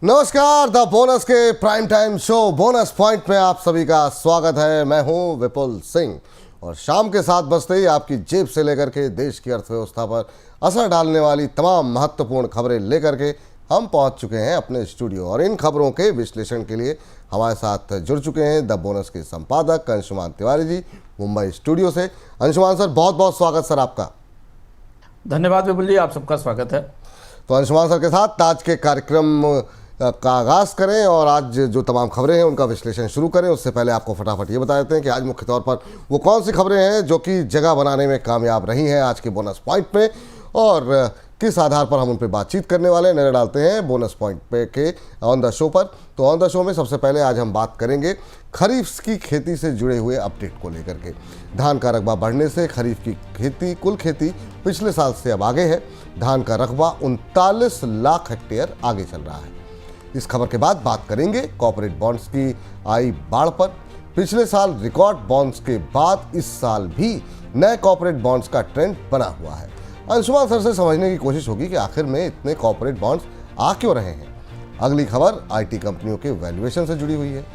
नमस्कार, the bonus के prime time show bonus point में आप सभी का स्वागत है। मैं हूं विपुल सिंह और शाम के 7 बजते ही आपकी जेब से लेकर के देश की अर्थव्यवस्था पर असर डालने वाली तमाम महत्वपूर्ण खबरें लेकर के हम पहुंच चुके हैं अपने स्टूडियो। और इन खबरों के विश्लेषण के लिए हमारे साथ जुड़ चुके हैं द बोनस के संपादक अंशुमान तिवारी जी मुंबई स्टूडियो से। अंशुमान सर, बहुत बहुत स्वागत सर आपका। धन्यवाद विपुल जी, आप सबका स्वागत है। तो अंशुमान सर के साथ आज के कार्यक्रम का आगाज़ करें और आज जो तमाम खबरें हैं उनका विश्लेषण शुरू करें। उससे पहले आपको फटाफट ये बता देते हैं कि आज मुख्य तौर पर वो कौन सी खबरें हैं जो कि जगह बनाने में कामयाब रही हैं आज के बोनस पॉइंट पे, और किस आधार पर हम उन पर बातचीत करने वाले हैं, नजर डालते हैं बोनस पॉइंट पे के ऑन द शो पर। तो ऑन द शो में सबसे पहले आज हम बात करेंगे खरीफ की खेती से जुड़े हुए अपडेट को लेकर के। धान का रकबा बढ़ने से खरीफ की खेती, कुल खेती पिछले साल से अब आगे है। धान का रकबा 39 लाख हेक्टेयर आगे चल रहा है। इस खबर के बाद बात करेंगे कॉर्पोरेट बॉन्ड्स की आई बाढ़ पर। पिछले साल रिकॉर्ड बॉन्ड्स के बाद इस साल भी नए कॉर्पोरेट बॉन्ड्स का ट्रेंड बना हुआ है। अंशुमान सर से समझने की कोशिश होगी कि आखिर में इतने कॉर्पोरेट बॉन्ड्स आ क्यों रहे हैं। अगली खबर आईटी कंपनियों के वैल्यूएशन से जुड़ी हुई है।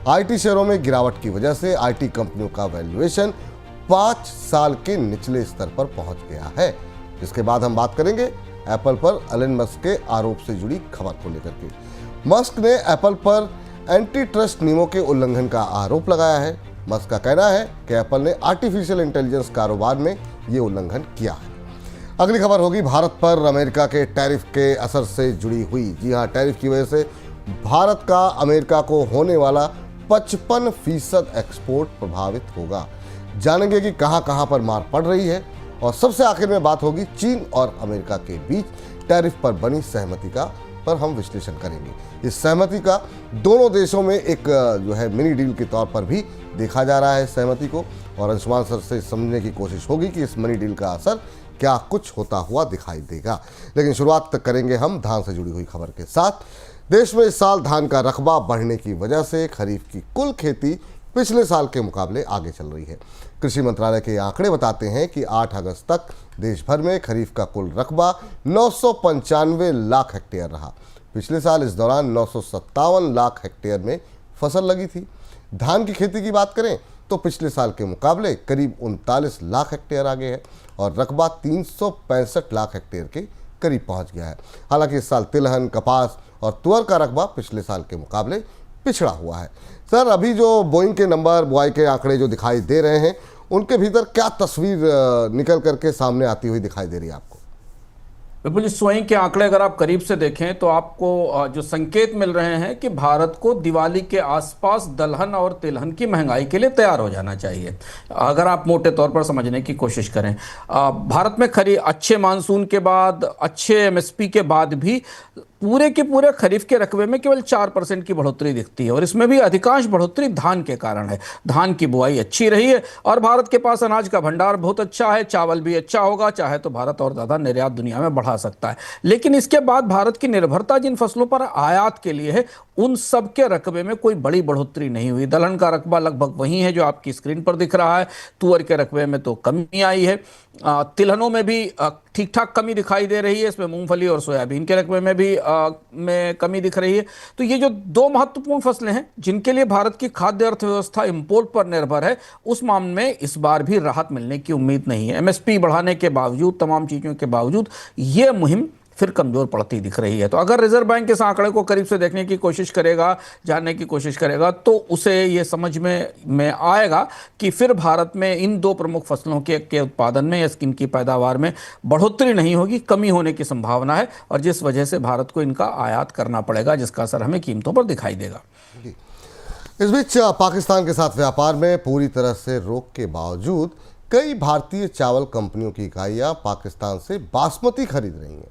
आईटी शेयरों में गिरावट की वजह से आईटी कंपनियों का वैल्यूएशन 5 साल के निचले स्तर पर पहुंच गया है। इसके बाद हम बात करेंगे एप्पल पर एलन मस्क के आरोप से जुड़ी खबर को लेकर के। मस्क ने एप्पल पर एंटी ट्रस्ट नियमों के उल्लंघन का आरोप लगाया है। मस्क का कहना है कि एप्पल ने आर्टिफिशियल इंटेलिजेंस कारोबार में ये उल्लंघन किया है। अगली खबर होगी भारत पर अमेरिका के टैरिफ के असर से जुड़ी हुई। जी हाँ, टैरिफ की वजह से भारत का अमेरिका को होने वाला 55% एक्सपोर्ट प्रभावित होगा। जानेंगे कि कहां कहां पर मार पड़ रही है। और सबसे आखिर में बात होगी चीन और अमेरिका के बीच टैरिफ पर बनी सहमति का, पर हम विश्लेषण करेंगे। इस सहमति का दोनों देशों में एक जो है मिनी डील के तौर पर भी देखा जा रहा है सहमति को। और अंशुमान सर से समझने की कोशिश होगी कि इस मिनी डील का असर क्या कुछ होता हुआ दिखाई देगा। लेकिन शुरुआत करेंगे हम धान से जुड़ी हुई खबर के साथ। देश में इस साल धान का रकबा बढ़ने की वजह से खरीफ की कुल खेती पिछले साल के मुकाबले आगे चल रही है। कृषि मंत्रालय के आंकड़े बताते हैं कि 8 अगस्त तक देश भर में खरीफ का कुल रकबा 995 लाख हेक्टेयर रहा। पिछले साल इस दौरान 957 लाख हेक्टेयर में फसल लगी थी। धान की खेती की बात करें तो पिछले साल के मुकाबले करीब 39 लाख हेक्टेयर आगे है और रकबा 365 लाख हेक्टेयर के करीब पहुंच गया है। हालांकि इस साल तिलहन, कपास और तुअर का रकबा पिछले साल के मुकाबले पिछड़ा हुआ है। सर, अभी जो बोइंग के नंबर, बुआई के आंकड़े जो दिखाई दे रहे हैं, उनके भीतर क्या तस्वीर निकल करके सामने आती हुई दिखाई दे रही है आपको? विपुल जी, स्वयं के आंकड़े अगर आप करीब से देखें तो आपको जो संकेत मिल रहे हैं कि भारत को दिवाली के आसपास दलहन और तिलहन की महंगाई के लिए तैयार हो जाना चाहिए। अगर आप मोटे तौर पर समझने की कोशिश करें, भारत में अच्छे मानसून के बाद, अच्छे एमएसपी के बाद भी पूरे के पूरे खरीफ के रकबे में केवल 4% की बढ़ोतरी दिखती है और इसमें भी अधिकांश बढ़ोतरी धान के कारण है। धान की बुआई अच्छी रही है और भारत के पास अनाज का भंडार बहुत अच्छा है। चावल भी अच्छा होगा, चाहे तो भारत और ज़्यादा निर्यात दुनिया में बढ़ा सकता है। लेकिन इसके बाद भारत की निर्भरता जिन फसलों पर आयात के लिए है, उन सब के रकबे में कोई बड़ी बढ़ोतरी नहीं हुई। दलहन का रकबा लगभग वही है जो आपकी स्क्रीन पर दिख रहा है। तुअर के रकबे में तो कमी आई है। तिलहनों में भी ठीक ठाक कमी दिखाई दे रही है। इसमें मूंगफली और सोयाबीन के रकबे में भी में कमी दिख रही है। तो ये जो दो महत्वपूर्ण फसलें हैं जिनके लिए भारत की खाद्य अर्थव्यवस्था इंपोर्ट पर निर्भर है, उस मामले में इस बार भी राहत मिलने की उम्मीद नहीं है। एमएसपी बढ़ाने के बावजूद, तमाम चीज़ों के बावजूद ये मुहिम फिर कमजोर पड़ती दिख रही है। तो अगर रिजर्व बैंक इस आंकड़े को करीब से देखने की कोशिश करेगा, जानने की कोशिश करेगा, तो उसे ये समझ में आएगा कि फिर भारत में इन दो प्रमुख फसलों के उत्पादन में या इनकी पैदावार में बढ़ोतरी नहीं होगी, कमी होने की संभावना है और जिस वजह से भारत को इनका आयात करना पड़ेगा, जिसका असर हमें कीमतों पर दिखाई देगा। इस बीच पाकिस्तान के साथ व्यापार में पूरी तरह से रोक के बावजूद कई भारतीय चावल कंपनियों की इकाइयां पाकिस्तान से बासमती खरीद रही हैं।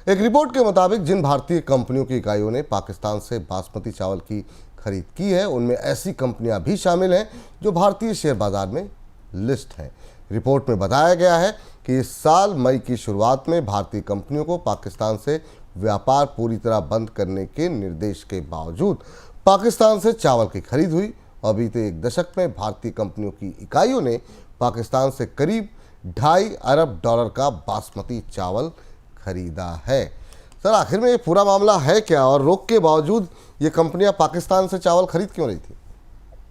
एक रिपोर्ट के मुताबिक जिन भारतीय कंपनियों की इकाइयों ने पाकिस्तान से बासमती चावल की खरीद की है, उनमें ऐसी कंपनियां भी शामिल हैं जो भारतीय शेयर बाजार में लिस्ट हैं। रिपोर्ट में बताया गया है कि इस साल मई की शुरुआत में भारतीय कंपनियों को पाकिस्तान से व्यापार पूरी तरह बंद करने के निर्देश के बावजूद पाकिस्तान से चावल की खरीद हुई और बीते एक दशक में भारतीय कंपनियों की इकाइयों ने पाकिस्तान से करीब $2.5 अरब का बासमती चावल खरीदा है। सर आखिर में ये पूरा मामला है क्या, और रोक के बावजूद ये कंपनियां पाकिस्तान से चावल खरीद क्यों रही थी?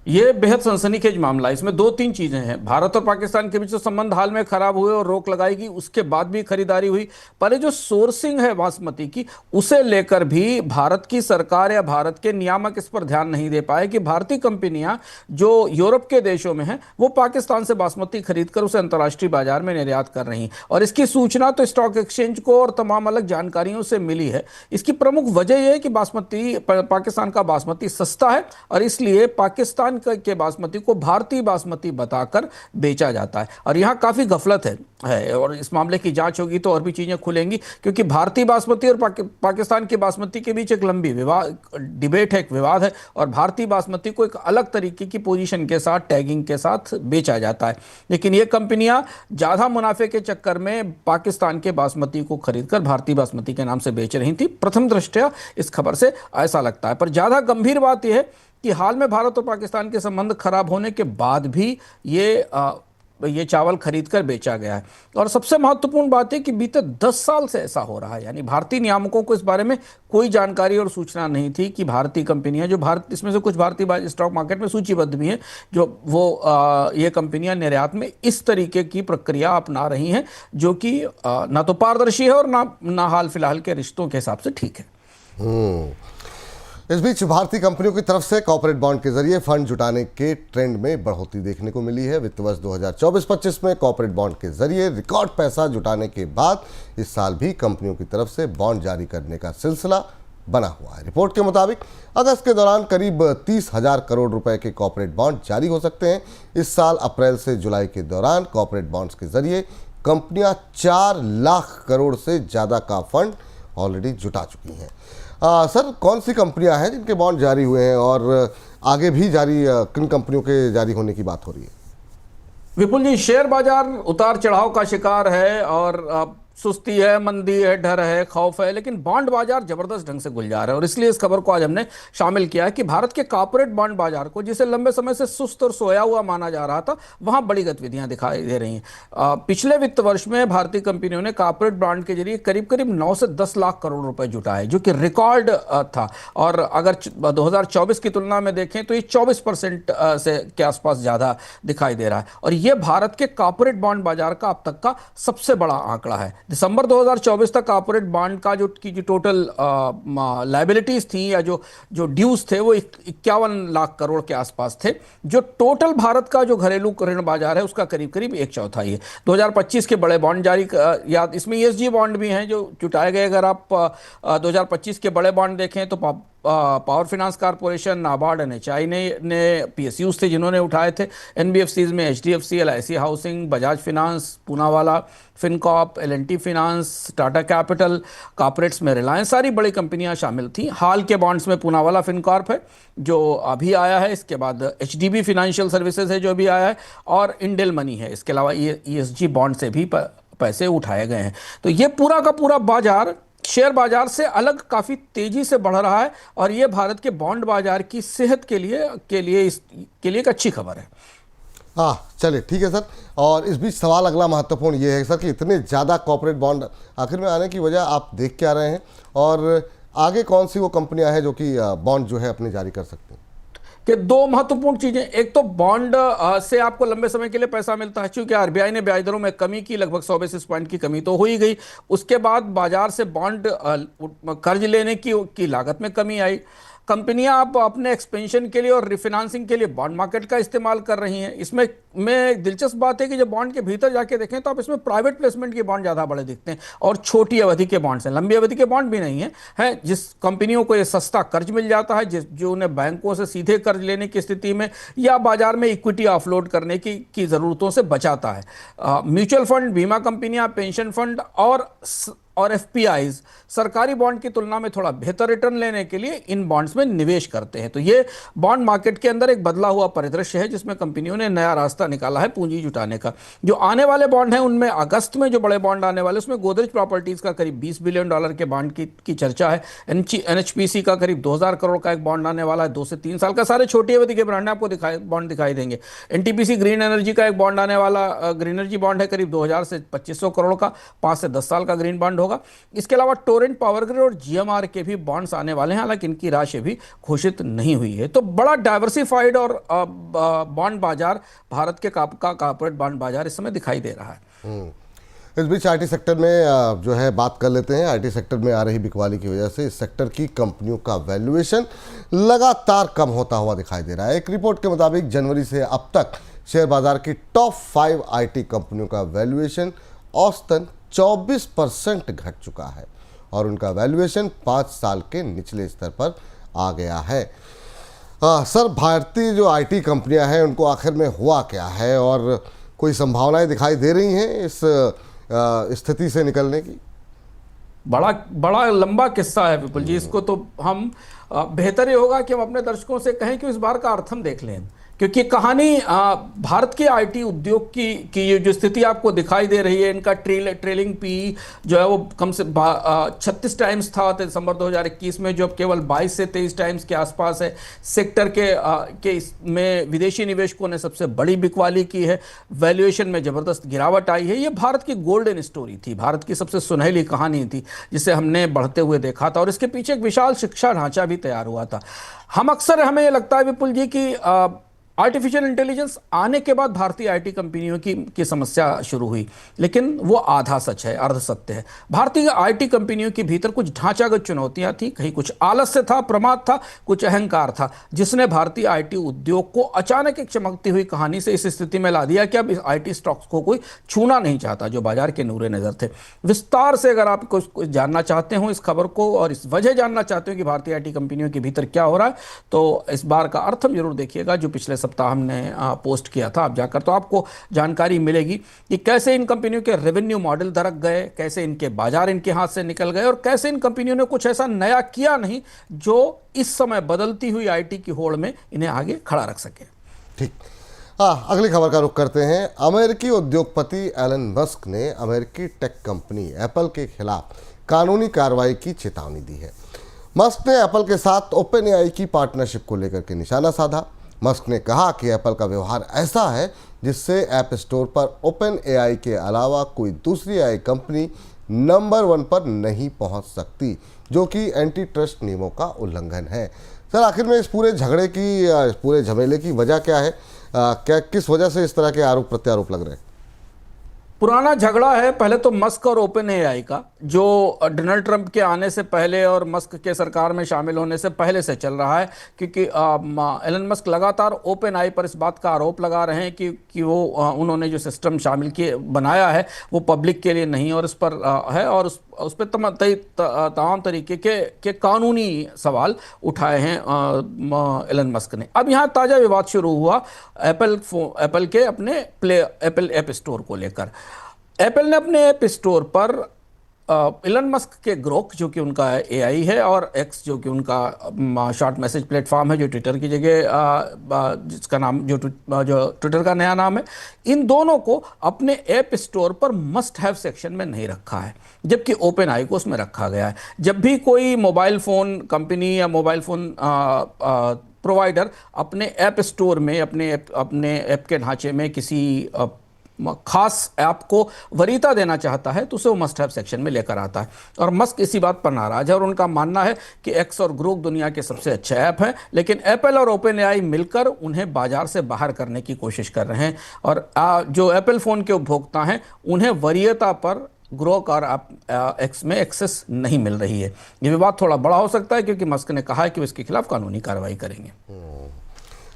ये बेहद सनसनीखेज मामला है। इसमें दो तीन चीजें हैं। भारत और पाकिस्तान के बीच जो संबंध हाल में खराब हुए और रोक लगाई गई, उसके बाद भी खरीदारी हुई। पर ये जो सोर्सिंग है बासमती की, उसे लेकर भी भारत की सरकार या भारत के नियामक इस पर ध्यान नहीं दे पाए कि भारतीय कंपनियां जो यूरोप के देशों में हैं वो पाकिस्तान से बासमती खरीदकर उसे अंतर्राष्ट्रीय बाजार में निर्यात कर रही हैं। और इसकी सूचना तो स्टॉक एक्सचेंज को और तमाम अलग जानकारियों से मिली है। इसकी प्रमुख वजह यह है कि पाकिस्तान का बासमती सस्ता है और इसलिए पाकिस्तान के बासमती को भारतीय बासमती बताकर बेचा जाता है। और यहां काफी गफलत है और इस मामले की जांच होगी तो और भी चीजें खुलेंगी, क्योंकि भारतीय बासमती और पाकिस्तान की बासमती के बीच एक लंबी डिबेट है, एक विवाद है। और भारतीय बासमती को एक अलग तरीके की पोजीशन के साथ, टैगिंग के साथ बेचा जाता है। लेकिन ये कंपनियां ज्यादा मुनाफे के चक्कर में पाकिस्तान के बासमती को खरीदकर भारतीय बासमती के नाम से बेच रही थी। प्रथम दृष्टया इस खबर से ऐसा लगता है। पर ज्यादा गंभीर बात यह है कि हाल में भारत और पाकिस्तान के संबंध खराब होने के बाद भी ये चावल खरीदकर बेचा गया है। और सबसे महत्वपूर्ण बात है कि बीते 10 साल से ऐसा हो रहा है। यानी भारतीय नियामकों को इस बारे में कोई जानकारी और सूचना नहीं थी कि भारतीय कंपनियां, जो भारत, इसमें से कुछ भारतीय स्टॉक मार्केट में सूचीबद्ध भी हैं, जो ये कंपनियां निर्यात में इस तरीके की प्रक्रिया अपना रही हैं, जो कि ना तो पारदर्शी है और ना हाल फिलहाल के रिश्तों के हिसाब से ठीक है। इस बीच भारतीय कंपनियों की तरफ से कॉर्पोरेट बॉन्ड के जरिए फंड जुटाने के ट्रेंड में बढ़ोतरी देखने को मिली है। वित्त वर्ष 2024-25 में कॉर्पोरेट बॉन्ड के जरिए रिकॉर्ड पैसा जुटाने के बाद इस साल भी कंपनियों की तरफ से बॉन्ड जारी करने का सिलसिला बना हुआ है। रिपोर्ट के मुताबिक अगस्त के दौरान करीब 30,000 करोड़ रुपए के कॉर्पोरेट बॉन्ड जारी हो सकते हैं। इस साल अप्रैल से जुलाई के दौरान कॉर्पोरेट बॉन्ड्स के जरिए कंपनियां 4 लाख करोड़ से ज़्यादा का फंड ऑलरेडी जुटा चुकी हैं। सर, कौन सी कंपनियां हैं जिनके बॉन्ड जारी हुए हैं और आगे भी जारी किन कंपनियों के जारी होने की बात हो रही है? विपुल जी, शेयर बाजार उतार चढ़ाव का शिकार है और सुस्ती है, मंदी है, डर है, खौफ है, लेकिन बॉन्ड बाजार जबरदस्त ढंग से गुलजार है। और इसलिए इस खबर को आज हमने शामिल किया है कि भारत के कॉर्पोरेट बॉन्ड बाजार को, जिसे लंबे समय से सुस्त और सोया हुआ माना जा रहा था, वहां बड़ी गतिविधियां दिखाई दे रही हैं। पिछले वित्त वर्ष में भारतीय कंपनियों ने कॉर्पोरेट बॉन्ड के जरिए करीब करीब 9 से 10 लाख करोड़ रुपए जुटाए, जो कि रिकॉर्ड था। और अगर 2024 की तुलना में देखें तो ये 24% से के आसपास ज्यादा दिखाई दे रहा है। और यह भारत के कॉर्पोरेट बॉन्ड बाजार का अब तक का सबसे बड़ा आंकड़ा है। दिसंबर 2024 तक कॉर्पोरेट बॉन्ड का जो टोटल लायबिलिटीज थी या जो ड्यूज थे वो 51 लाख करोड़ के आसपास थे, जो टोटल भारत का जो घरेलू ऋण बाजार है उसका करीब करीब 1/4 है। 2025 के बड़े बॉन्ड जारी, या इसमें ESG बॉन्ड भी हैं जो जुटाए गए। अगर आप 2025 के बड़े बॉन्ड देखें तो power finance corporation, NABARD, NHI ने PSUs थे जिन्होंने उठाए थे। NBFCs में HDFC, LIC housing, Bajaj finance, Poonawalla Fincorp, L&T finance, Tata capital, corporates में रिलायंस, सारी बड़ी कंपनियां शामिल थी। हाल के बॉन्ड्स में पूनावाला फिनकॉर्प है जो अभी आया है, इसके बाद HDB फाइनेंशियल सर्विसेज है जो अभी आया है, और इंडेल मनी है। इसके अलावा ESG बॉन्ड से भी पैसे उठाए गए हैं। तो ये पूरा का पूरा बाजार शेयर बाजार से अलग काफी तेजी से बढ़ रहा है और यह भारत के बॉन्ड बाजार की सेहत के लिए एक अच्छी खबर है। हाँ, चलिए ठीक है सर। और इस बीच सवाल अगला महत्वपूर्ण ये है सर कि इतने ज़्यादा कॉर्पोरेट बॉन्ड आखिर में आने की वजह आप देख क्या रहे हैं, और आगे कौन सी वो कंपनियां हैं जो कि बॉन्ड जो है अपने जारी कर सकती हैं? कि दो महत्वपूर्ण चीजें, एक तो बॉन्ड से आपको लंबे समय के लिए पैसा मिलता है, क्योंकि RBI ने ब्याज दरों में कमी की, लगभग 100 बेसिस पॉइंट की कमी तो हो ही गई। उसके बाद बाजार से बॉन्ड कर्ज लेने की लागत में कमी आई। कंपनियां आप अपने एक्सपेंशन के लिए और रिफाइनेंसिंग के लिए बॉन्ड मार्केट का इस्तेमाल कर रही हैं। इसमें में दिलचस्प बात है कि जब बॉन्ड के भीतर जाके देखें तो आप इसमें प्राइवेट प्लेसमेंट के बॉन्ड ज़्यादा बड़े दिखते हैं और छोटी अवधि के बॉन्ड्स हैं, लंबी अवधि के बॉन्ड भी नहीं है जिस कंपनियों को ये सस्ता कर्ज मिल जाता है, जो उन्हें बैंकों से सीधे कर्ज लेने की स्थिति में या बाजार में इक्विटी ऑफलोड करने की ज़रूरतों से बचाता है। म्यूचुअल फंड, बीमा कंपनियां, पेंशन फंड और FPIs सरकारी बॉन्ड की तुलना में थोड़ा बेहतर रिटर्न लेने के लिए इन बॉन्ड्स में निवेश करते हैं। तो ये बॉन्ड मार्केट के अंदर एक बदला हुआ परिदृश्य है जिसमें कंपनियों ने नया रास्ता निकाला है पूंजी जुटाने का। जो आने वाले बॉन्ड हैं उनमें अगस्त में जो बड़े बॉन्ड आने वाले उसमें गोदरेज प्रॉपर्टीज का करीब $20 बिलियन के बॉन्ड की चर्चा है। NHPC का करीब 2,000 करोड़ का एक बॉन्ड आने वाला है, 2 से 3 साल का। सारे छोटी अवधि के ब्रांड आपको बॉन्ड दिखाई देंगे। NTPC ग्रीन एनर्जी का एक बॉन्ड आने वाला, ग्रीन एनर्जी बॉन्ड है करीब 2,000 से 2,500 करोड़ का, 5 से 10 साल का ग्रीन बॉन्ड होगा। होगा। इसके अलावा टोरेंट पावर ग्रिड और जीएमआर के भी बॉन्ड्स आने वाले हैं, हालांकि इनकी राशि भी घोषित नहीं हुई है। तो बड़ा डाइवर्सिफाइड और बॉन्ड बाजार, भारत के का कॉर्पोरेट बॉन्ड बाजार इस समय दिखाई दे रहा है। इस बीच आईटी सेक्टर में जो है बात कर लेते हैं। आईटी सेक्टर में आ रही बिकवाली की वजह से इस सेक्टर की कंपनियों का वैल्यूएशन लगातार कम होता हुआ दिखाई दे रहा है। एक रिपोर्ट के मुताबिक जनवरी से अब तक शेयर बाजार की टॉप 5 आईटी कंपनियों का वैल्यूएशन औसतन 24% घट चुका है और उनका वैल्यूएशन 5 साल के निचले स्तर पर आ गया है। सर, भारतीय जो आईटी कंपनियां हैं उनको आखिर में हुआ क्या है और कोई संभावनाएं दिखाई दे रही हैं इस स्थिति से निकलने की? बड़ा बड़ा लंबा किस्सा है विपुल जी, इसको तो हम बेहतर ये होगा कि हम अपने दर्शकों से कहें कि इस बार का अर्थ हम देख लें, क्योंकि कहानी भारत के आईटी उद्योग की ये जो स्थिति आपको दिखाई दे रही है, इनका ट्रेलिंग पी जो है वो कम से 36 टाइम्स था दिसंबर 2021 में, जो अब केवल 22 से 23 टाइम्स के आसपास है। सेक्टर में विदेशी निवेशकों ने सबसे बड़ी बिकवाली की है, वैल्यूएशन में जबरदस्त गिरावट आई है। ये भारत की गोल्डन स्टोरी थी, भारत की सबसे सुनहली कहानी थी जिसे हमने बढ़ते हुए देखा था और इसके पीछे एक विशाल शिक्षा ढांचा भी तैयार हुआ था। हमें ये लगता है विपुल जी कि आर्टिफिशियल इंटेलिजेंस आने के बाद भारतीय आईटी कंपनियों की समस्या शुरू हुई, लेकिन वो आधा सच है, अर्ध सत्य है। भारतीय आईटी कंपनियों के भीतर कुछ ढांचागत चुनौतियां थी, कहीं कुछ आलस्य था, प्रमाद था, कुछ अहंकार था, जिसने भारतीय आईटी उद्योग को अचानक एक चमकती हुई कहानी से इस स्थिति में ला दिया कि अब इस आईटी स्टॉक्स को कोई छूना नहीं चाहता जो बाजार के नूरे नजर थे। विस्तार से अगर आप कुछ जानना चाहते हो इस खबर को और इस वजह जानना चाहते हो कि भारतीय आईटी कंपनियों के भीतर क्या हो रहा है, तो इस बार का अर्थ हम जरूर देखिएगा जो पिछले सप्ताह हमने पोस्ट किया था। आप जाकर तो आपको जानकारी मिलेगी कि कैसे इन कंपनियों के रेवेन्यू मॉडल दरक गए, कैसे इनके बाजार इनके हाथ से निकल गए और कैसे इन कंपनियों ने कुछ ऐसा नया किया नहीं जो इस समय बदलती हुई आईटी की होड़ में इन्हें आगे खड़ा रख सके। ठीक, अगली खबर का रुख करते हैं। अमेरिकी उद्योगपति एलन मस्क ने अमेरिकी टेक कंपनी एप्पल के खिलाफ कानूनी कार्रवाई की चेतावनी दी है। मस्क ने एप्पल के साथ ओपन एआई की पार्टनरशिप को लेकर के निशाना साधा। मस्क ने कहा कि एप्पल का व्यवहार ऐसा है जिससे ऐप स्टोर पर ओपन एआई के अलावा कोई दूसरी एआई कंपनी नंबर 1 पर नहीं पहुंच सकती, जो कि एंटी ट्रस्ट नियमों का उल्लंघन है। सर, आखिर में इस पूरे झगड़े की, इस पूरे झमेले की वजह क्या है? किस वजह से इस तरह के आरोप प्रत्यारोप लग रहे हैं? पुराना झगड़ा है पहले तो मस्क और ओपन एआई का, जो डोनाल्ड ट्रंप के आने से पहले और मस्क के सरकार में शामिल होने से पहले से चल रहा है, क्योंकि एलन मस्क लगातार ओपन एआई पर इस बात का आरोप लगा रहे हैं कि वो उन्होंने जो सिस्टम शामिल किए बनाया है वो पब्लिक के लिए नहीं और इस पर है और उस पर तमाम तरीके के कानूनी सवाल उठाए हैं एलन मस्क ने। अब यहाँ ताज़ा विवाद शुरू हुआ एप्पल के अपने एप्पल ऐप स्टोर को लेकर। एप्पल ने अपने ऐप स्टोर पर एलन मस्क के ग्रोक, जो कि उनका एआई है, और एक्स, जो कि उनका शॉर्ट मैसेज प्लेटफॉर्म है, जो ट्विटर की जगह जिसका नाम जो ट्विटर का नया नाम है, इन दोनों को अपने ऐप स्टोर पर मस्ट हैव सेक्शन में नहीं रखा है, जबकि ओपन आई को उसमें रखा गया है। जब भी कोई मोबाइल फ़ोन कंपनी या मोबाइल फ़ोन प्रोवाइडर अपने ऐप स्टोर में अपने ऐप के ढांचे में किसी खास ऐप को वरीयता देना चाहता है तो उसे वो मस्ट हैव सेक्शन में लेकर आता है। और मस्क इसी बात पर नाराज है और उनका मानना है कि एक्स और ग्रोक दुनिया के सबसे अच्छे ऐप हैं, लेकिन एप्पल और ओपन एआई मिलकर उन्हें बाजार से बाहर करने की कोशिश कर रहे हैं और जो एप्पल फ़ोन के उपभोक्ता हैं उन्हें वरीयता पर ग्रोक और एक्स में एक्सेस नहीं मिल रही है। ये विवाद थोड़ा बड़ा हो सकता है क्योंकि मस्क ने कहा है कि वो इसके खिलाफ कानूनी कार्रवाई करेंगे।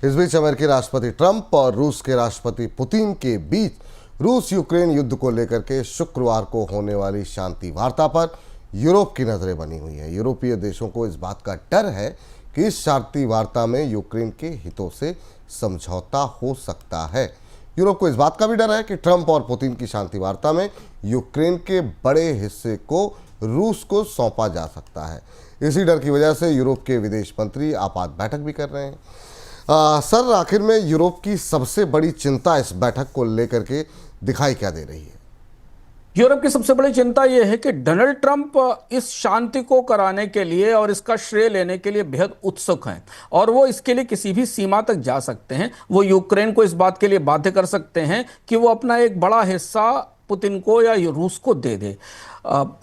इस बीच अमेरिकी राष्ट्रपति ट्रंप और रूस के राष्ट्रपति पुतिन के बीच रूस यूक्रेन युद्ध को लेकर के शुक्रवार को होने वाली शांति वार्ता पर यूरोप की नज़रें बनी हुई हैं। यूरोपीय देशों को इस बात का डर है कि इस शांति वार्ता में यूक्रेन के हितों से समझौता हो सकता है। यूरोप को इस बात का भी डर है कि ट्रंप और पुतिन की शांति वार्ता में यूक्रेन के बड़े हिस्से को रूस को सौंपा जा सकता है। इसी डर की वजह से यूरोप के विदेश मंत्री आपात बैठक भी कर रहे हैं। सर, आखिर में यूरोप की सबसे बड़ी चिंता इस बैठक को लेकर के दिखाई क्या दे रही है? यूरोप की सबसे बड़ी चिंता यह है कि डोनाल्ड ट्रंप इस शांति को कराने के लिए और इसका श्रेय लेने के लिए बेहद उत्सुक हैं और वो इसके लिए किसी भी सीमा तक जा सकते हैं। वो यूक्रेन को इस बात के लिए बाध्य कर सकते हैं कि वो अपना एक बड़ा हिस्सा पुतिन को या रूस को दे दे।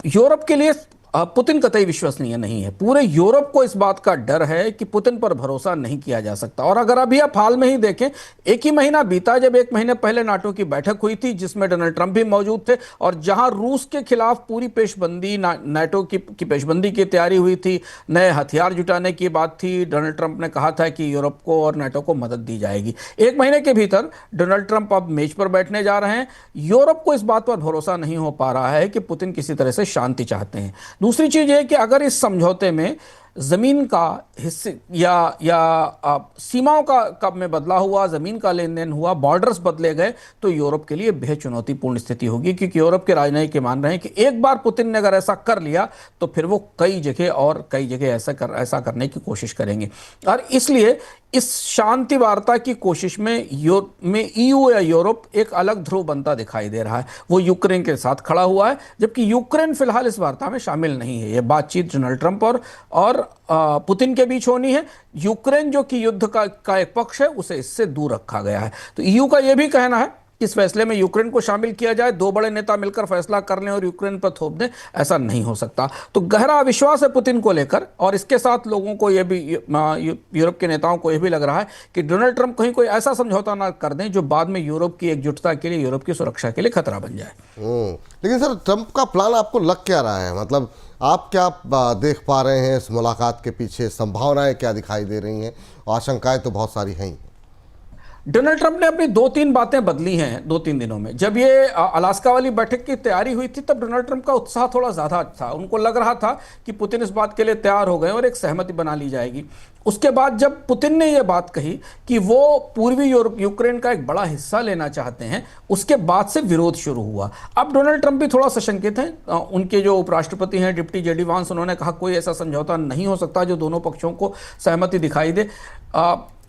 यूरोप के लिए पुतिन कतई विश्वसनीय नहीं है। पूरे यूरोप को इस बात का डर है कि पुतिन पर भरोसा नहीं किया जा सकता। और अगर अभी आप हाल में ही देखें, एक ही महीना बीता जब एक महीने पहले नाटो की बैठक हुई थी जिसमें डोनाल्ड ट्रंप भी मौजूद थे और जहां रूस के खिलाफ पूरी पेशबंदी, नाटो की पेशबंदी की तैयारी हुई थी, नए हथियार जुटाने की बात थी। डोनाल्ड ट्रंप ने कहा था कि यूरोप को और नाटो को मदद दी जाएगी। एक महीने के भीतर डोनाल्ड ट्रंप अब मेज पर बैठने जा रहे हैं। यूरोप को इस बात पर भरोसा नहीं हो पा रहा है कि पुतिन किसी तरह से शांति चाहते हैं। दूसरी चीज है कि अगर इस समझौते में जमीन का हिस्से या सीमाओं का में बदला हुआ, जमीन का लेन देन हुआ, बॉर्डर्स बदले गए, तो यूरोप के लिए बेहद चुनौतीपूर्ण स्थिति होगी। क्योंकि यूरोप के राजनयिक मान रहे हैं कि एक बार पुतिन ने अगर ऐसा कर लिया तो फिर वो कई जगह ऐसा करने की कोशिश करेंगे। और इसलिए इस शांति वार्ता की कोशिश में ईयू या यूरोप एक अलग ध्रुव बनता दिखाई दे रहा है। वो यूक्रेन के साथ खड़ा हुआ है, जबकि यूक्रेन फिलहाल इस वार्ता में शामिल नहीं है। ये बातचीत डोनाल्ड ट्रंप और पुतिन के बीच होनी है। यूक्रेन जो कि युद्ध का एक पक्ष है, उसे इससे दूर रखा गया है। तो ईयू का यह भी कहना है कि इस फैसले में यूक्रेन को शामिल किया जाए, दो बड़े नेता मिलकर फैसला कर लें और यूक्रेन पर थोप दें। ऐसा नहीं हो सकता। तो गहरा विश्वास है पुतिन को लेकर, और इसके साथ लोगों को यह भी, यूरोप के नेताओं को यह भी लग रहा है कि डोनाल्ड ट्रंप कहीं कोई ऐसा समझौता ना कर दें जो बाद में यूरोप की एकजुटता के लिए, यूरोप की सुरक्षा के लिए खतरा बन जाए। लेकिन सर, ट्रंप का प्लान आपको लग क्या रहा है? मतलब आप क्या देख पा रहे हैं इस मुलाकात के पीछे? संभावनाएं क्या दिखाई दे रही हैं? आशंकाएं तो बहुत सारी हैं। डोनाल्ड ट्रंप ने अपनी 2-3 बातें बदली हैं 2-3 दिनों में। जब ये अलास्का वाली बैठक की तैयारी हुई थी तब डोनाल्ड ट्रंप का उत्साह थोड़ा ज्यादा था। उनको लग रहा था कि पुतिन इस बात के लिए तैयार हो गए और एक सहमति बना ली जाएगी। उसके बाद जब पुतिन ने यह बात कही कि वो पूर्वी यूक्रेन का एक बड़ा हिस्सा लेना चाहते हैं, उसके बाद से विरोध शुरू हुआ। अब डोनाल्ड ट्रंप भी थोड़ा सशंकित हैं। उनके जो उपराष्ट्रपति हैं डिप्टी जेडी वांस, उन्होंने कहा कोई ऐसा समझौता नहीं हो सकता जो दोनों पक्षों को सहमति दिखाई दे।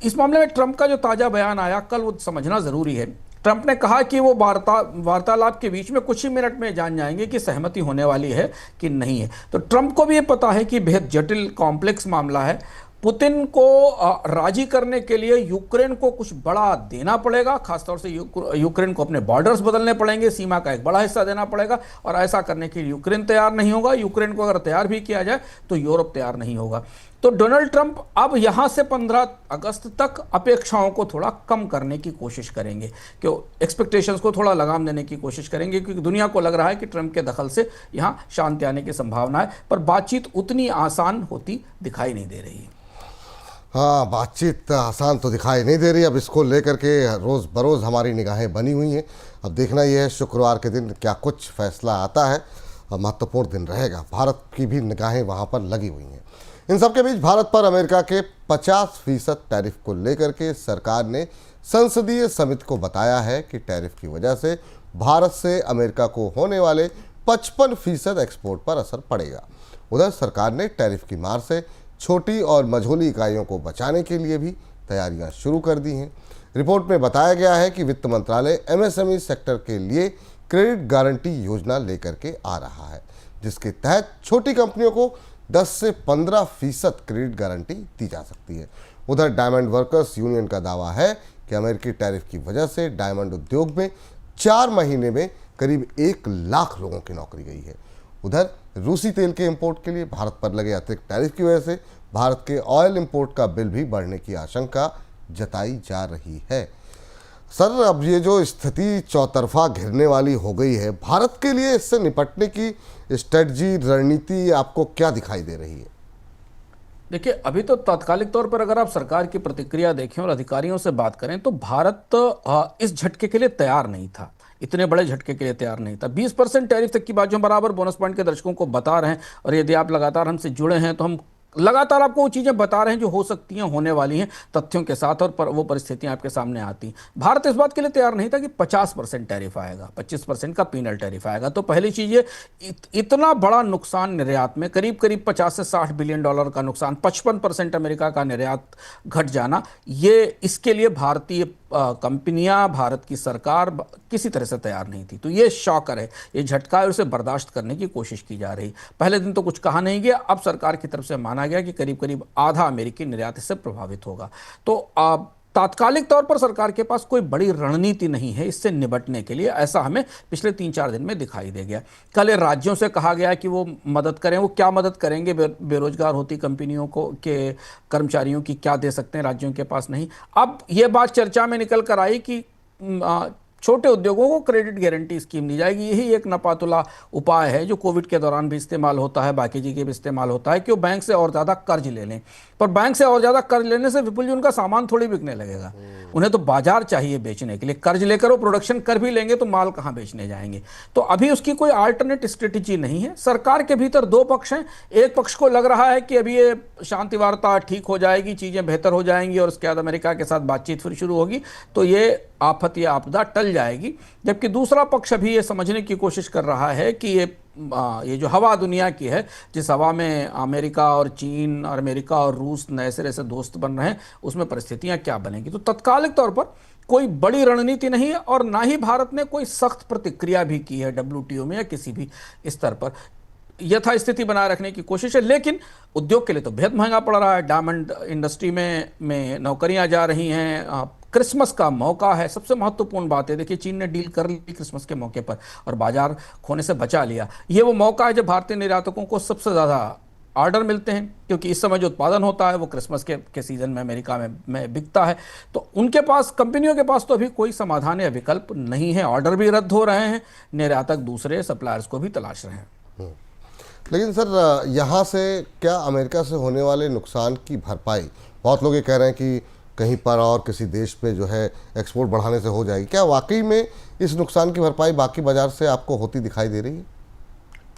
इस मामले में ट्रंप का जो ताजा बयान आया कल, वो समझना जरूरी है। ट्रंप ने कहा कि वो वार्तालाप के बीच में कुछ ही मिनट में जान जाएंगे कि सहमति होने वाली है कि नहीं है। तो ट्रंप को भी ये पता है कि बेहद जटिल कॉम्प्लेक्स मामला है। पुतिन को राजी करने के लिए यूक्रेन को कुछ बड़ा देना पड़ेगा, खासतौर से यूक्रेन को अपने बॉर्डर्स बदलने पड़ेंगे, सीमा का एक बड़ा हिस्सा देना पड़ेगा, और ऐसा करने के लिए यूक्रेन तैयार नहीं होगा। यूक्रेन को अगर तैयार भी किया जाए तो यूरोप तैयार नहीं होगा। तो डोनाल्ड ट्रंप अब यहां से 15 अगस्त तक अपेक्षाओं को थोड़ा कम करने की कोशिश करेंगे, क्यों एक्सपेक्टेशंस को थोड़ा लगाम देने की कोशिश करेंगे, क्योंकि दुनिया को लग रहा है कि ट्रंप के दखल से यहां शांति आने की संभावना है। पर बातचीत उतनी आसान होती दिखाई नहीं दे रही है। हाँ, बातचीत आसान तो दिखाई नहीं दे रही। अब इसको लेकर के रोज़ बरोज़ हमारी निगाहें बनी हुई हैं। अब देखना यह है शुक्रवार के दिन क्या कुछ फैसला आता है। महत्वपूर्ण दिन रहेगा। भारत की भी निगाहें वहाँ पर लगी हुई हैं। इन सब के बीच भारत पर अमेरिका के 50% टैरिफ को लेकर के सरकार ने संसदीय समिति को बताया है कि टैरिफ की वजह से भारत से अमेरिका को होने वाले 55% एक्सपोर्ट पर असर पड़ेगा। उधर सरकार ने टैरिफ की मार से छोटी और मझोली इकाइयों को बचाने के लिए भी तैयारियां शुरू कर दी हैं। रिपोर्ट में बताया गया है कि वित्त मंत्रालय एमएसएमई सेक्टर के लिए क्रेडिट गारंटी योजना लेकर के आ रहा है, जिसके तहत छोटी कंपनियों को 10 से 15% क्रेडिट गारंटी दी जा सकती है। उधर डायमंड वर्कर्स यूनियन का दावा है कि अमेरिकी टैरिफ की वजह से डायमंड उद्योग में 4 महीने में करीब 1 लाख लोगों की नौकरी गई है। उधर रूसी तेल के इंपोर्ट के लिए भारत पर लगे अतिरिक्त टैरिफ की वजह से भारत के ऑयल इंपोर्ट का बिल भी बढ़ने की आशंका जताई जा रही है। सर, अब ये जो स्थिति चौतरफा घिरने वाली हो गई है, भारत के लिए इससे निपटने की स्ट्रेटजी, रणनीति आपको क्या दिखाई दे रही है? देखिए, अभी तो तात्कालिक तौर पर अगर आप सरकार की प्रतिक्रिया देखें और अधिकारियों से बात करें तो भारत इस झटके के लिए तैयार नहीं था। इतने बड़े झटके के लिए तैयार नहीं था। 20% टैरिफ तक की बात जो हम बराबर बोनस पॉइंट के दर्शकों को बता रहे हैं, और यदि आप लगातार हमसे जुड़े हैं तो हम लगातार आपको वो चीज़ें बता रहे हैं जो हो सकती हैं, होने वाली हैं, तथ्यों के साथ, और वो परिस्थितियां आपके सामने आती। भारत इस बात के लिए तैयार नहीं था कि 50% टैरिफ आएगा, 25% का पीनल टैरिफ आएगा। तो पहली चीज़ ये, इतना बड़ा नुकसान निर्यात में, करीब करीब 50 से 60 बिलियन डॉलर का नुकसान, 55% अमेरिका का निर्यात घट जाना, ये इसके लिए भारतीय कंपनियां, भारत की सरकार किसी तरह से तैयार नहीं थी। तो ये शॉकर है, ये झटका है, उसे बर्दाश्त करने की कोशिश की जा रही। पहले दिन तो कुछ कहा नहीं गया, अब सरकार की तरफ से माना गया कि करीब करीब आधा अमेरिकी निर्यात इससे प्रभावित होगा। तो तात्कालिक तौर पर सरकार के पास कोई बड़ी रणनीति नहीं है इससे निपटने के लिए, ऐसा हमें पिछले 3-4 दिन में दिखाई दे गया। कल ये राज्यों से कहा गया कि वो मदद करें, वो क्या मदद करेंगे? बेरोजगार होती कंपनियों को के कर्मचारियों की क्या दे सकते हैं, राज्यों के पास नहीं। अब ये बात चर्चा में निकल कर आई कि छोटे उद्योगों को क्रेडिट गारंटी स्कीम दी जाएगी। यही एक नपातुला उपाय है जो कोविड के दौरान भी इस्तेमाल होता है, बाकी जी के भी इस्तेमाल होता है कि वो बैंक से और ज़्यादा कर्ज ले लें। पर बैंक से और ज़्यादा कर्ज लेने से विपुल जी उनका सामान थोड़ी बिकने लगेगा, उन्हें तो बाजार चाहिए बेचने के लिए। कर्ज लेकर वो प्रोडक्शन कर भी लेंगे तो माल कहाँ बेचने जाएंगे? तो अभी उसकी कोई अल्टरनेट स्ट्रेटेजी नहीं है। सरकार के भीतर दो पक्ष हैं। एक पक्ष को लग रहा है कि अभी ये शांति वार्ता ठीक हो जाएगी, चीज़ें बेहतर हो जाएंगी और उसके बाद अमेरिका के साथ बातचीत फिर शुरू होगी तो ये आफत या आपदा टल जाएगी। जबकि दूसरा पक्ष अभी ये समझने की कोशिश कर रहा है कि ये जो हवा दुनिया की है, जिस हवा में अमेरिका और चीन और अमेरिका और रूस नए सिरे से दोस्त बन रहे हैं, उसमें परिस्थितियां क्या बनेंगी। तो तत्कालिक तौर पर कोई बड़ी रणनीति नहीं है और ना ही भारत ने कोई सख्त प्रतिक्रिया भी की है WTO में या किसी भी स्तर पर। यथास्थिति बनाए रखने की कोशिश है, लेकिन उद्योग के लिए तो बेहद महंगा पड़ रहा है। डायमंड इंडस्ट्री में नौकरियां जा रही हैं। क्रिसमस का मौका है, सबसे महत्वपूर्ण बात है। देखिए, चीन ने डील कर ली क्रिसमस के मौके पर और बाजार खोने से बचा लिया। ये वो मौका है जब भारतीय निर्यातकों को सबसे ज़्यादा ऑर्डर मिलते हैं, क्योंकि इस समय जो उत्पादन होता है वो क्रिसमस के सीजन में अमेरिका में बिकता है। तो उनके पास, कंपनियों के पास तो अभी कोई समाधान या विकल्प नहीं है। ऑर्डर भी रद्द हो रहे हैं, निर्यातक दूसरे सप्लायर्स को भी तलाश रहे हैं। लेकिन सर, यहाँ से क्या अमेरिका से होने वाले नुकसान की भरपाई, बहुत लोग ये कह रहे हैं कि कहीं पर और किसी देश पे जो है एक्सपोर्ट बढ़ाने से हो जाएगी, क्या वाकई में इस नुकसान की भरपाई बाकी बाजार से आपको होती दिखाई दे रही है?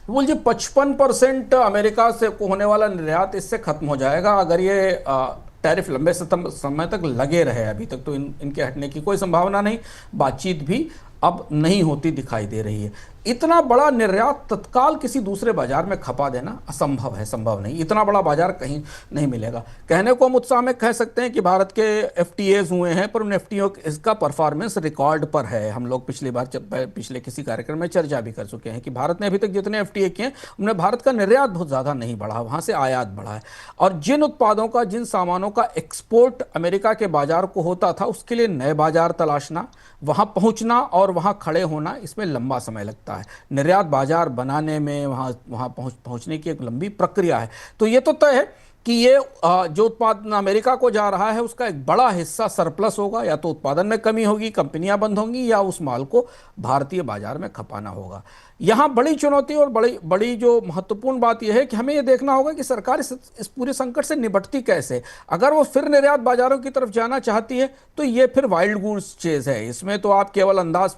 बोल जी, 55% अमेरिका से होने वाला निर्यात इससे खत्म हो जाएगा अगर ये टैरिफ लंबे समय तक लगे रहे। अभी तक तो इनके हटने की कोई संभावना नहीं, बातचीत भी अब नहीं होती दिखाई दे रही है। इतना बड़ा निर्यात तत्काल किसी दूसरे बाजार में खपा देना असंभव है, संभव नहीं। इतना बड़ा बाजार कहीं नहीं मिलेगा। कहने को हम उत्साह में कह सकते हैं कि भारत के FTAs हुए हैं, पर उन FTA इसका परफॉर्मेंस रिकॉर्ड पर है। हम लोग पिछले किसी कार्यक्रम में चर्चा भी कर चुके हैं कि भारत ने अभी तक जितने FTA किए हैं उनमें भारत का निर्यात बहुत ज़्यादा नहीं बढ़ा, वहाँ से आयात बढ़ा है। और जिन उत्पादों का, जिन सामानों का एक्सपोर्ट अमेरिका के बाजार को होता था, उसके लिए नए बाजार तलाशना, वहाँ पहुँचना और वहाँ खड़े होना, इसमें लंबा समय लगता है। निर्यात बाजार बनाने में वहाँ पहुँचने की एक लंबी प्रक्रिया है। तो ये तो तय है कि ये जो उत्पादन अमेरिका को जा रहा है उसका एक बड़ा हिस्सा सरप्लस होगा। या तो उत्पादन में कमी होगी, कंपनियां बंद होंगी, या उस माल को भारतीय बाजार में खपाना होगा। यहाँ बड़ी चुनौती और बड़ी जो महत्वपूर्ण बात यह है कि हमें यह देखना होगा कि सरकार इस पूरे संकट से निपटती कैसे। अगर वो फिर निर्यात बाजारों की तरफ जाना चाहती है तो ये फिर वाइल्ड गूड्स चेज है। इसमें तो आप केवल अंदाज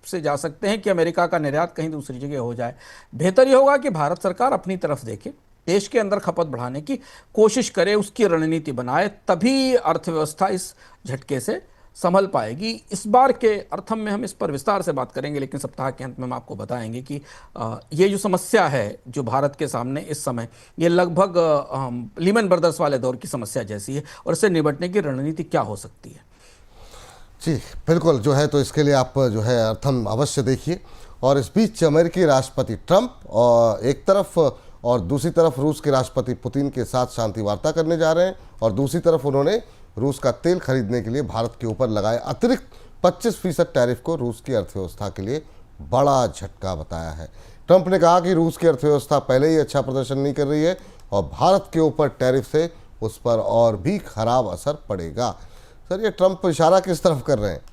से जा सकते हैं कि अमेरिका का निर्यात कहीं दूसरी जगह हो जाए। बेहतर यह होगा कि भारत सरकार अपनी तरफ देखे, देश के अंदर खपत बढ़ाने की कोशिश करे, उसकी रणनीति बनाए, तभी अर्थव्यवस्था इस झटके से संभल पाएगी। इस बार के अर्थम में हम इस पर विस्तार से बात करेंगे, लेकिन सप्ताह के अंत में हम आपको बताएंगे कि ये जो समस्या है जो भारत के सामने इस समय, ये लगभग लीमन ब्रदर्स वाले दौर की समस्या जैसी है और इससे निपटने की रणनीति क्या हो सकती है। जी बिल्कुल, जो है तो इसके लिए आप जो है अर्थम अवश्य देखिए। और इस बीच अमेरिकी राष्ट्रपति ट्रंप और एक तरफ और दूसरी तरफ रूस के राष्ट्रपति पुतिन के साथ शांति वार्ता करने जा रहे हैं, और दूसरी तरफ उन्होंने रूस का तेल खरीदने के लिए भारत के ऊपर लगाए अतिरिक्त 25% टैरिफ को रूस की अर्थव्यवस्था के लिए बड़ा झटका बताया है। ट्रंप ने कहा कि रूस की अर्थव्यवस्था पहले ही अच्छा प्रदर्शन नहीं कर रही है और भारत के ऊपर टैरिफ से उस पर और भी खराब असर पड़ेगा। सर, ये ट्रंप इशारा किस तरफ कर रहे हैं?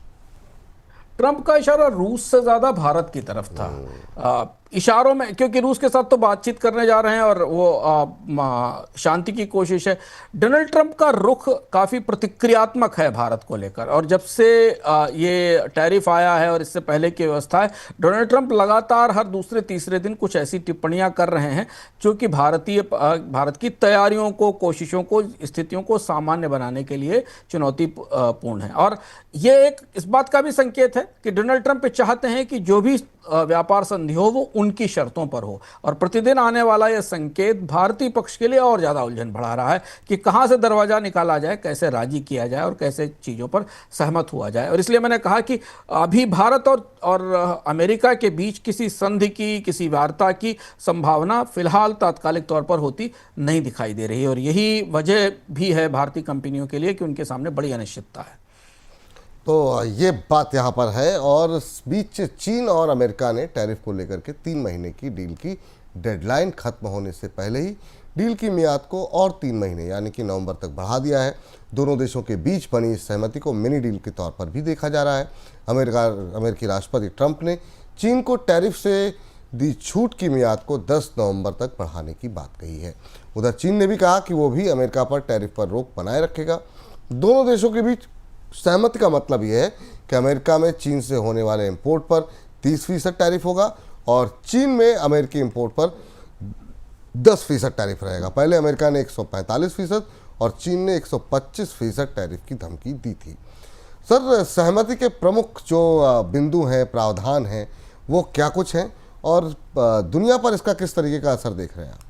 ट्रंप का इशारा रूस से ज्यादा भारत की तरफ था। इशारों में, क्योंकि रूस के साथ तो बातचीत करने जा रहे हैं और वो शांति की कोशिश है। डोनाल्ड ट्रंप का रुख काफ़ी प्रतिक्रियात्मक है भारत को लेकर, और जब से ये टैरिफ आया है और इससे पहले की व्यवस्था है, डोनाल्ड ट्रंप लगातार हर दूसरे तीसरे दिन कुछ ऐसी टिप्पणियां कर रहे हैं जो कि भारत की तैयारियों को, कोशिशों को, स्थितियों को सामान्य बनाने के लिए चुनौतीपूर्ण है। और ये एक इस बात का भी संकेत है कि डोनाल्ड ट्रंप चाहते हैं कि जो भी व्यापार संधि हो वो उनकी शर्तों पर हो, और प्रतिदिन आने वाला यह संकेत भारतीय पक्ष के लिए और ज़्यादा उलझन बढ़ा रहा है कि कहाँ से दरवाज़ा निकाला जाए, कैसे राजी किया जाए और कैसे चीज़ों पर सहमत हुआ जाए। और इसलिए मैंने कहा कि अभी भारत और अमेरिका के बीच किसी संधि की, किसी वार्ता की संभावना फिलहाल तात्कालिक तौर पर होती नहीं दिखाई दे रही है, और यही वजह भी है भारतीय कंपनियों के लिए कि उनके सामने बड़ी अनिश्चितता है। तो ये बात यहाँ पर है। और इस बीच चीन और अमेरिका ने टैरिफ को लेकर के 3 महीने की डील की डेडलाइन खत्म होने से पहले ही डील की मियाद को और 3 महीने यानी कि नवंबर तक बढ़ा दिया है। दोनों देशों के बीच बनी इस सहमति को मिनी डील के तौर पर भी देखा जा रहा है। अमेरिकी राष्ट्रपति ट्रंप ने चीन को टैरिफ से दी छूट की मियाद को 10 नवंबर तक बढ़ाने की बात कही है। उधर चीन ने भी कहा कि वो भी अमेरिका पर टैरिफ पर रोक बनाए रखेगा। दोनों देशों के बीच सहमति का मतलब यह है कि अमेरिका में चीन से होने वाले इंपोर्ट पर 30% टैरिफ होगा और चीन में अमेरिकी इंपोर्ट पर 10% टैरिफ रहेगा। पहले अमेरिका ने 145% और चीन ने 125% टैरिफ की धमकी दी थी। सर, सहमति के प्रमुख जो बिंदु हैं, प्रावधान हैं, वो क्या कुछ हैं और दुनिया पर इसका किस तरीके का असर देख रहे हैं आप?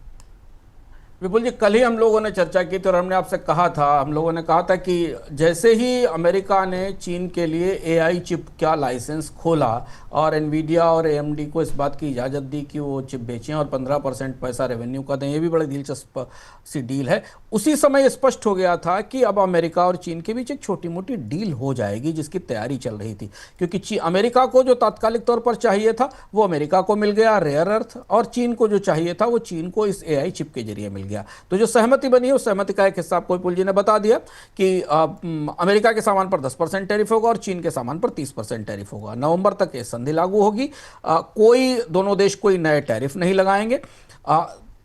विपुल जी, कल ही हम लोगों ने चर्चा की थी और हमने आपसे कहा था, हम लोगों ने कहा था कि जैसे ही अमेरिका ने चीन के लिए एआई चिप का लाइसेंस खोला और एनवीडिया और एएमडी को इस बात की इजाज़त दी कि वो चिप बेचें और 15% पैसा रेवेन्यू का दें, ये भी बड़ी दिलचस्प सी डील है। उसी समय स्पष्ट हो गया था कि अब अमेरिका और चीन के बीच एक छोटी मोटी डील हो जाएगी जिसकी तैयारी चल रही थी, क्योंकि अमेरिका को जो तात्कालिक तौर पर चाहिए था वो अमेरिका को मिल गया, रेयर अर्थ, और चीन को जो चाहिए था वो चीन को इस एआई चिप के जरिए मिल गया। तो जो सहमति बनी है उस सहमति का एक हिस्सा आपको विपुल जी ने बता दिया कि अमेरिका के सामान पर 10% टैरिफ होगा और चीन के सामान पर 30% टैरिफ होगा। नवंबर तक ये संधि लागू होगी। दोनों देश कोई नए टैरिफ नहीं लगाएंगे।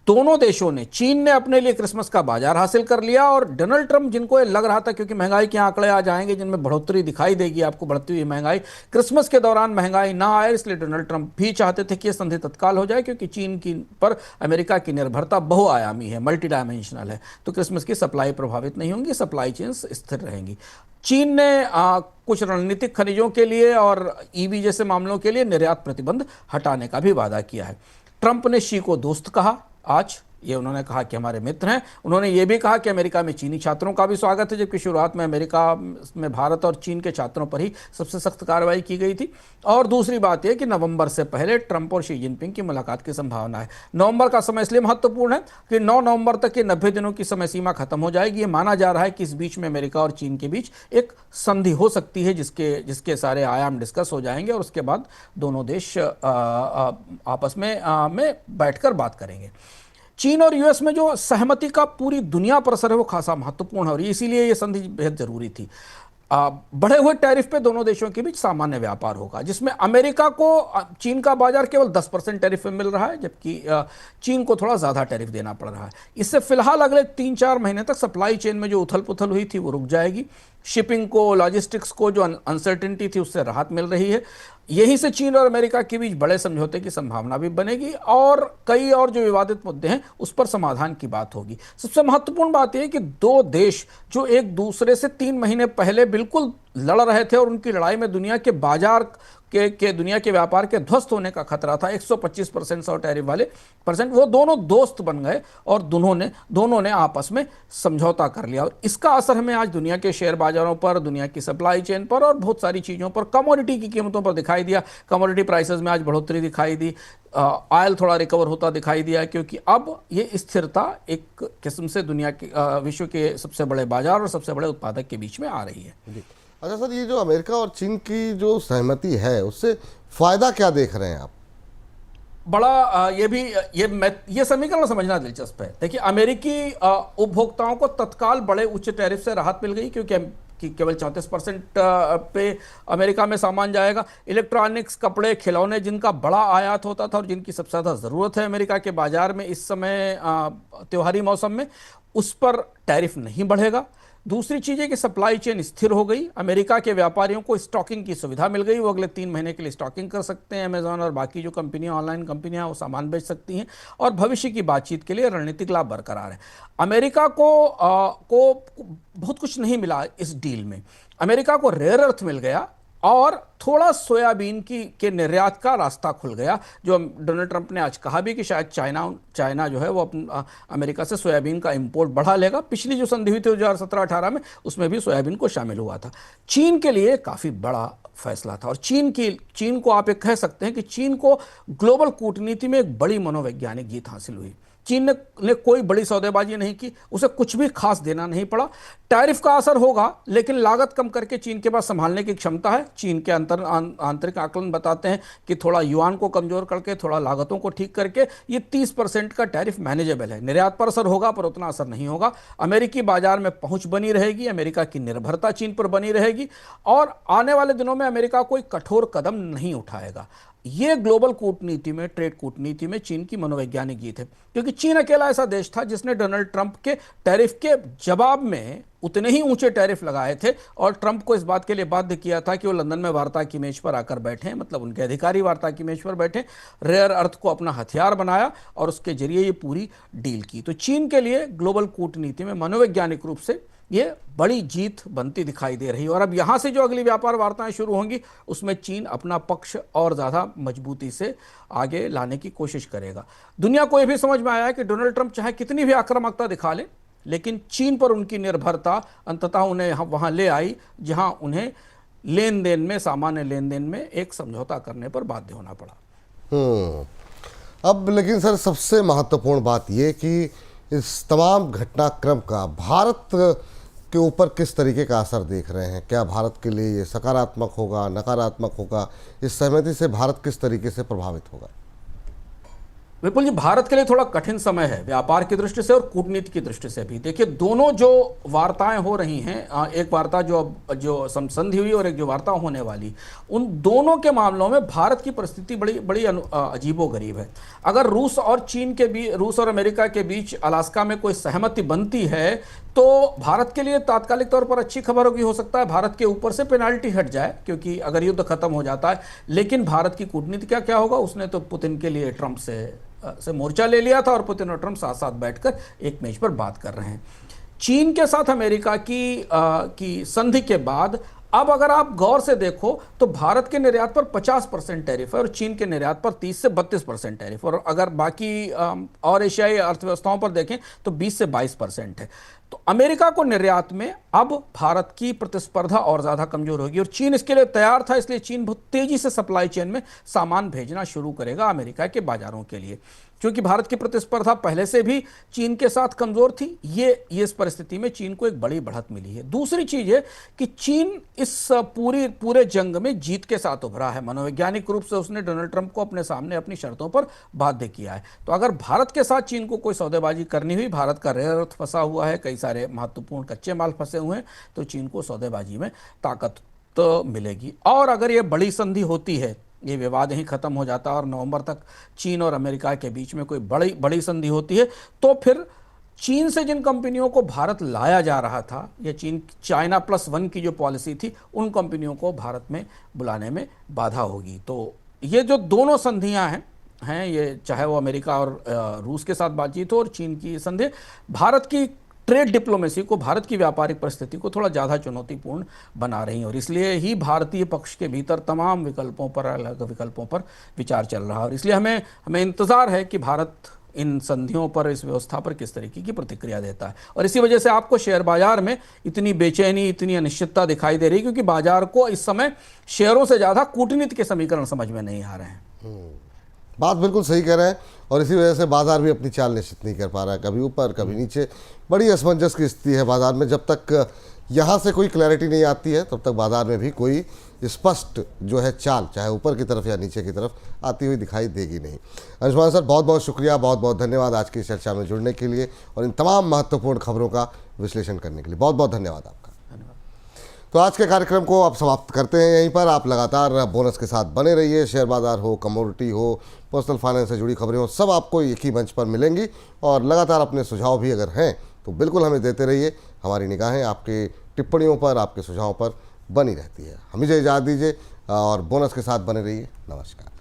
दोनों देशों ने, चीन ने अपने लिए क्रिसमस का बाजार हासिल कर लिया और डोनाल्ड ट्रंप, जिनको ये लग रहा था क्योंकि महंगाई के आंकड़े आ जाएंगे जिनमें बढ़ोतरी दिखाई देगी आपको, बढ़ती हुई महंगाई, क्रिसमस के दौरान महंगाई ना आए, इसलिए डोनाल्ड ट्रंप भी चाहते थे कि यह संधि तत्काल हो जाए, क्योंकि चीन की पर अमेरिका की निर्भरता बहुआयामी है, मल्टी डायमेंशनल है, तो क्रिसमस की सप्लाई प्रभावित नहीं होंगी, सप्लाई चेन्स स्थिर रहेंगी। चीन ने कुछ रणनीतिक खनिजों के लिए और ईवी जैसे मामलों के लिए निर्यात प्रतिबंध हटाने का भी वादा किया है। ट्रंप ने शी को दोस्त कहा आज, ये उन्होंने कहा कि हमारे मित्र हैं। उन्होंने ये भी कहा कि अमेरिका में चीनी छात्रों का भी स्वागत है, जबकि शुरुआत में अमेरिका में भारत और चीन के छात्रों पर ही सबसे सख्त कार्रवाई की गई थी। और दूसरी बात यह कि नवंबर से पहले ट्रंप और शी जिनपिंग की मुलाकात की संभावना है। नवंबर का समय इसलिए महत्वपूर्ण है कि 9 नवंबर तक ये 90 दिनों की समय सीमा खत्म हो जाएगी। ये माना जा रहा है कि इस बीच में अमेरिका और चीन के बीच एक संधि हो सकती है जिसके सारे आयाम डिस्कस हो जाएंगे और उसके बाद दोनों देश आपस में बैठकर बात करेंगे। चीन और यूएस में जो सहमति का पूरी दुनिया पर असर है वो खासा महत्वपूर्ण है और इसीलिए ये संधि बेहद जरूरी थी। बढ़े हुए टैरिफ पे दोनों देशों के बीच सामान्य व्यापार होगा, जिसमें अमेरिका को चीन का बाजार केवल 10% टैरिफ पे मिल रहा है, जबकि चीन को थोड़ा ज़्यादा टैरिफ देना पड़ रहा है। इससे फिलहाल अगले 3-4 महीने तक सप्लाई चेन में जो उथल पुथल हुई थी वो रुक जाएगी। शिपिंग को, लॉजिस्टिक्स को जो अनसर्टेनिटी थी उससे राहत मिल रही है। यहीं से चीन और अमेरिका के बीच बड़े समझौते की संभावना भी बनेगी और कई और जो विवादित मुद्दे हैं उस पर समाधान की बात होगी। सबसे महत्वपूर्ण बात यह है कि दो देश जो एक दूसरे से 3 महीने पहले बिल्कुल लड़ रहे थे और उनकी लड़ाई में दुनिया के बाजार के दुनिया के व्यापार के ध्वस्त होने का खतरा था, 125% 100 टैरिफ वाले परसेंट, वो दोनों दोस्त बन गए और दोनों ने आपस में समझौता कर लिया। और इसका असर हमें आज दुनिया के शेयर बाजारों पर, दुनिया की सप्लाई चेन पर और बहुत सारी चीज़ों पर, कमोडिटी की कीमतों पर दिखाई दिया। कमोडिटी प्राइसेस में आज बढ़ोतरी दिखाई दी, ऑयल थोड़ा रिकवर होता दिखाई दिया, क्योंकि अब ये स्थिरता एक किस्म से दुनिया के विश्व के सबसे बड़े बाजार और सबसे बड़े उत्पादक के बीच में आ रही है। अच्छा सर, ये जो अमेरिका और चीन की जो सहमति है उससे फायदा क्या देख रहे हैं आप? बड़ा ये समीकरण समझना दिलचस्प है। देखिए, अमेरिकी उपभोक्ताओं को तत्काल बड़े उच्च टैरिफ से राहत मिल गई, क्योंकि केवल 34% पे अमेरिका में सामान जाएगा। इलेक्ट्रॉनिक्स, कपड़े, खिलौने जिनका बड़ा आयात होता था और जिनकी सबसे ज़्यादा ज़रूरत है अमेरिका के बाजार में इस समय त्योहारी मौसम में, उस पर टैरिफ नहीं बढ़ेगा। दूसरी चीज़ है कि सप्लाई चेन स्थिर हो गई। अमेरिका के व्यापारियों को स्टॉकिंग की सुविधा मिल गई, वो अगले 3 महीने के लिए स्टॉकिंग कर सकते हैं। अमेजॉन और बाकी जो कंपनियां, ऑनलाइन कंपनियां, वो सामान बेच सकती हैं और भविष्य की बातचीत के लिए रणनीतिक लाभ बरकरार है। अमेरिका को बहुत कुछ नहीं मिला इस डील में। अमेरिका को रेयर अर्थ मिल गया और थोड़ा सोयाबीन के निर्यात का रास्ता खुल गया, जो डोनाल्ड ट्रंप ने आज कहा भी कि शायद चाइना जो है वो अमेरिका से सोयाबीन का इंपोर्ट बढ़ा लेगा। पिछली जो संधि हुई थी 2017-18 में, उसमें भी सोयाबीन को शामिल हुआ था। चीन के लिए काफ़ी बड़ा फैसला था और चीन को आप एक कह सकते हैं कि चीन को ग्लोबल कूटनीति में एक बड़ी मनोवैज्ञानिक जीत हासिल हुई, चीन ने कोई बड़ी सौदेबाजी नहीं की, उसे कुछ भी खास देना नहीं पड़ा। टैरिफ का असर होगा, लेकिन लागत कम करके चीन के पास संभालने की क्षमता है। चीन के आंतरिक आकलन बताते हैं कि थोड़ा युआन को कमजोर करके, थोड़ा लागतों को ठीक करके ये 30% का टैरिफ मैनेजेबल है। निर्यात पर असर होगा, पर उतना असर नहीं होगा। अमेरिकी बाजार में पहुंच बनी रहेगी, अमेरिका की निर्भरता चीन पर बनी रहेगी, और आने वाले दिनों में अमेरिका कोई कठोर कदम नहीं उठाएगा। ये ग्लोबल कूटनीति में, ट्रेड कूटनीति में चीन की मनोवैज्ञानिक जीत है, क्योंकि चीन अकेला ऐसा देश था जिसने डोनाल्ड ट्रंप के टैरिफ के जवाब में उतने ही ऊंचे टैरिफ लगाए थे, और ट्रंप को इस बात के लिए बाध्य किया था कि वो लंदन में वार्ता की मेज पर आकर बैठे, मतलब उनके अधिकारी वार्ता की मेज पर बैठे। रेयर अर्थ को अपना हथियार बनाया और उसके जरिए ये पूरी डील की। तो चीन के लिए ग्लोबल कूटनीति में मनोवैज्ञानिक रूप से ये बड़ी जीत बनती दिखाई दे रही है। और अब यहां से जो अगली व्यापार वार्ताएं शुरू होंगी, उसमें चीन अपना पक्ष और ज्यादा मजबूती से आगे लाने की कोशिश करेगा। दुनिया को यह भी समझ में आया है कि डोनाल्ड ट्रंप चाहे कितनी भी आक्रामकता दिखा ले, लेकिन चीन पर उनकी निर्भरता अंततः उन्हें वहां ले आई जहां उन्हें लेन देन में, सामान्य लेन देन में एक समझौता करने पर बाध्य होना पड़ा। अब लेकिन सर, सबसे महत्वपूर्ण बात यह कि इस तमाम घटनाक्रम का भारत के ऊपर किस तरीके का असर देख रहे हैं? क्या भारत के लिए ये सकारात्मक होगा, नकारात्मक होगा? इस सहमति से भारत किस तरीके से प्रभावित होगा? विपुल जी, भारत के लिए थोड़ा कठिन समय है, व्यापार की दृष्टि से और कूटनीति की दृष्टि से भी। देखिए, दोनों जो वार्ताएं हो रही हैं, एक वार्ता जो संधि हुई और एक जो वार्ता होने वाली, उन दोनों के मामलों में भारत की परिस्थिति बड़ी बड़ी अजीबोगरीब है। अगर रूस और अमेरिका के बीच अलास्का में कोई सहमति बनती है, तो भारत के लिए तात्कालिक तौर पर अच्छी खबर होगी। हो सकता है भारत के ऊपर से पेनाल्टी हट जाए, क्योंकि अगर युद्ध खत्म हो जाता है। लेकिन भारत की कूटनीति क्या होगा? उसने तो पुतिन के लिए ट्रंप से मोर्चा ले लिया था, और पुतिन और ट्रंप साथ साथ बैठकर एक मेज पर बात कर रहे हैं। चीन के साथ अमेरिका की संधि के बाद अब अगर आप गौर से देखो तो भारत के निर्यात पर 50% टैरिफ है और चीन के निर्यात पर 30 से 32% टैरिफ, और अगर बाकी और एशियाई अर्थव्यवस्थाओं पर देखें तो 20 से 22% है। तो अमेरिका को निर्यात में अब भारत की प्रतिस्पर्धा और ज्यादा कमजोर होगी, और चीन इसके लिए तैयार था। इसलिए चीन बहुत तेजी से सप्लाई चेन में सामान भेजना शुरू करेगा अमेरिका के बाजारों के लिए, क्योंकि भारत की प्रतिस्पर्धा पहले से भी चीन के साथ कमजोर थी। ये इस परिस्थिति में चीन को एक बड़ी बढ़त मिली है। दूसरी चीज है कि चीन इस पूरे जंग में जीत के साथ उभरा है। मनोवैज्ञानिक रूप से उसने डोनाल्ड ट्रंप को अपने सामने अपनी शर्तों पर बाध्य किया है। तो अगर भारत के साथ चीन को कोई सौदेबाजी करनी हुई, भारत का रेयर अर्थ फंसा हुआ है, कई सारे महत्वपूर्ण कच्चे माल फंसे हुए हैं, तो चीन को सौदेबाजी में ताकत तो मिलेगी। और अगर ये बड़ी संधि होती है, ये विवाद यहीं खत्म हो जाता है और नवंबर तक चीन और अमेरिका के बीच में कोई बड़ी संधि होती है, तो फिर चीन से जिन कंपनियों को भारत लाया जा रहा था, या चाइना +1 की जो पॉलिसी थी, उन कंपनियों को भारत में बुलाने में बाधा होगी। तो ये जो दोनों संधियां हैं, ये चाहे वो अमेरिका और रूस के साथ बातचीत हो और चीन की संधि, भारत की ट्रेड डिप्लोमेसी को, भारत की व्यापारिक परिस्थिति को थोड़ा ज़्यादा चुनौतीपूर्ण बना रही हैं, और इसलिए ही भारतीय पक्ष के भीतर तमाम विकल्पों पर, अलग विकल्पों पर विचार चल रहा है। और इसलिए हमें इंतज़ार है कि भारत इन संधियों पर, इस व्यवस्था पर किस तरीके की प्रतिक्रिया देता है। और इसी वजह से आपको शेयर बाजार में इतनी बेचैनी, इतनी अनिश्चितता दिखाई दे रही है, क्योंकि बाजार को इस समय शेयरों से ज़्यादा कूटनीति के समीकरण समझ में नहीं आ रहे हैं। बात बिल्कुल सही कह रहे हैं, और इसी वजह से बाजार भी अपनी चाल निश्चित नहीं कर पा रहा है, कभी ऊपर कभी नीचे। बड़ी असमंजस की स्थिति है बाजार में। जब तक यहाँ से कोई क्लैरिटी नहीं आती है, तब तक बाजार में भी कोई स्पष्ट जो है चाल, चाहे ऊपर की तरफ या नीचे की तरफ, आती हुई दिखाई देगी नहीं। अंशुमान सर, बहुत बहुत शुक्रिया, बहुत बहुत धन्यवाद आज की चर्चा में जुड़ने के लिए और इन तमाम महत्वपूर्ण खबरों का विश्लेषण करने के लिए। बहुत बहुत धन्यवाद आपका। तो आज के कार्यक्रम को आप समाप्त करते हैं यहीं पर। आप लगातार बोनस के साथ बने रहिए। शेयर बाजार हो, कमोडिटी हो, पर्सनल फाइनेंस से जुड़ी खबरें हो, सब आपको एक ही मंच पर मिलेंगी। और लगातार अपने सुझाव भी अगर हैं तो बिल्कुल हमें देते रहिए। हमारी निगाहें आपके टिप्पणियों पर, आपके सुझावों पर बनी रहती है। हमें इजाज़त दीजिए और बोनस के साथ बने रहिए। नमस्कार।